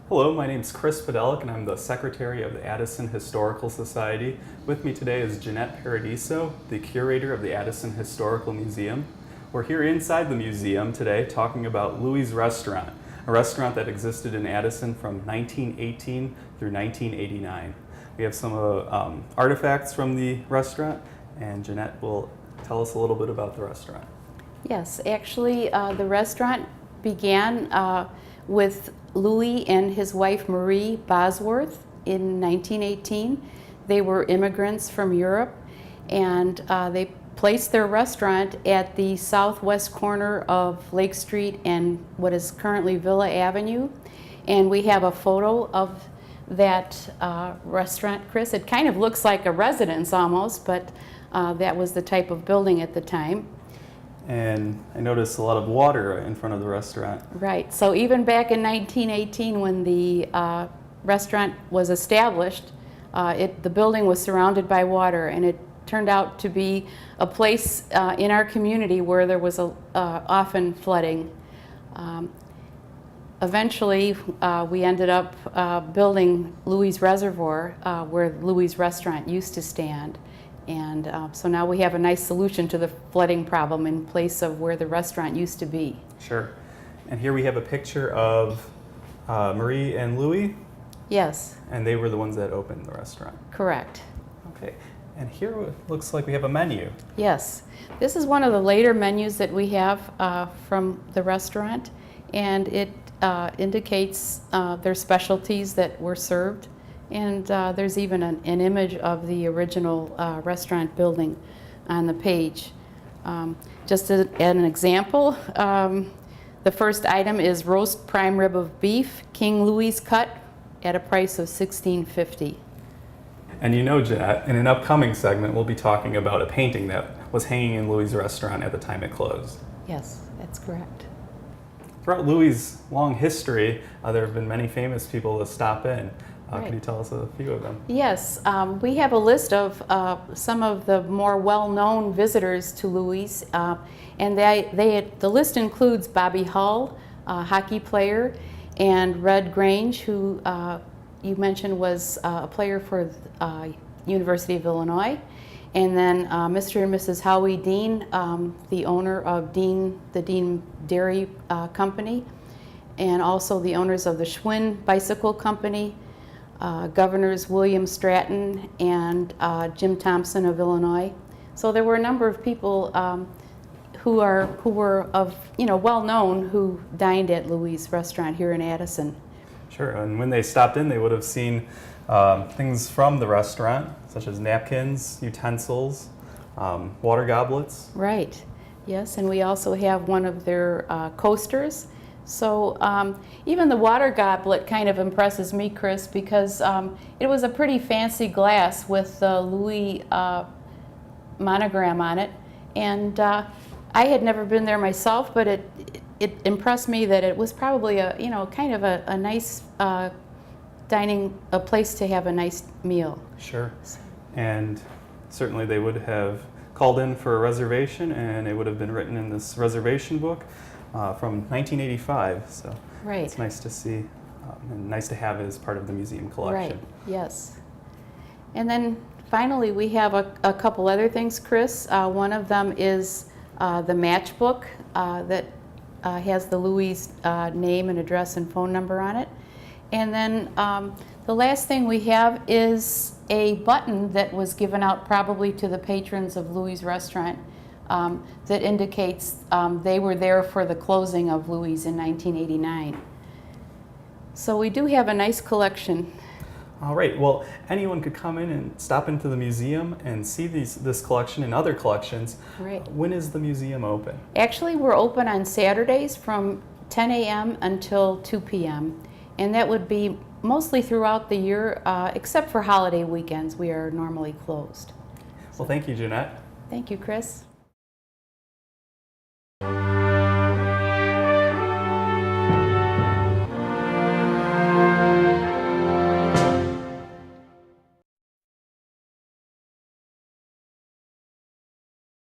Hello, my name is Chris Fidelic and I'm the Secretary of the Addison Historical Society. With me today is Jeanette Paradiso, the Curator of the Addison Historical Museum. We're here inside the museum today talking about Louis' Restaurant, a restaurant that existed in Addison from 1918 through 1989. We have some artifacts from the restaurant, and Jeanette will tell us a little bit about the restaurant. Yes, actually the restaurant began with Louis and his wife Marie Bosworth in 1918. They were immigrants from Europe, and they placed their restaurant at the southwest corner of Lake Street and what is currently Villa Avenue. And we have a photo of that restaurant, Chris. It kind of looks like a residence almost, but that was the type of building at the time. And I noticed a lot of water in front of the restaurant. Right, so even back in 1918 when the restaurant was established, the building was surrounded by water, and it turned out to be a place in our community where there was often flooding. Eventually, we ended up building Louis' Reservoir where Louis' Restaurant used to stand. And so now we have a nice solution to the flooding problem in place of where the restaurant used to be. Sure. And here we have a picture of Marie and Louis. Yes. And they were the ones that opened the restaurant. Correct. Okay. And here it looks like we have a menu. Yes. This is one of the later menus that we have from the restaurant, and it indicates their specialties that were served. And there's even an image of the original restaurant building on the page. Just as an example, the first item is roast prime rib of beef, King Louis cut, at a price of $16.50. And you know, Jeanette, in an upcoming segment, we'll be talking about a painting that was hanging in Louis' Restaurant at the time it closed. Yes, that's correct. Throughout Louis' long history, there have been many famous people to stop in. Right. Can you tell us a few of them? Yes, we have a list of some of the more well-known visitors to Louis, and the list includes Bobby Hull, a hockey player, and Red Grange, who you mentioned was a player for University of Illinois, and then Mr. and Mrs. Howie Dean, the owner of the Dean Dairy Company, and also the owners of the Schwinn Bicycle Company, Governors William Stratton and Jim Thompson of Illinois. So there were a number of people who were well known who dined at Louis' Restaurant here in Addison. Sure, and when they stopped in, they would have seen things from the restaurant, such as napkins, utensils, water goblets. Right. Yes, and we also have one of their coasters. So even the water goblet kind of impresses me, Chris, because it was a pretty fancy glass with the Louis monogram on it. And I had never been there myself, but it impressed me that it was probably kind of a nice a place to have a nice meal. Sure. And certainly they would have called in for a reservation, and it would have been written in this reservation book. From 1985, so right. It's nice to see and nice to have as part of the museum collection. Right, yes. And then finally we have a couple other things, Chris. One of them is the matchbook that has the Louis name and address and phone number on it. And then the last thing we have is a button that was given out probably to the patrons of Louis' Restaurant that indicates they were there for the closing of Louis in 1989. So we do have a nice collection. All right, well, anyone could come in and stop into the museum and see this collection and other collections. Right. When is the museum open? Actually, we're open on Saturdays from 10 a.m. until 2 p.m. And that would be mostly throughout the year, except for holiday weekends. We are normally closed. Well, thank you, Jeanette. Thank you, Chris.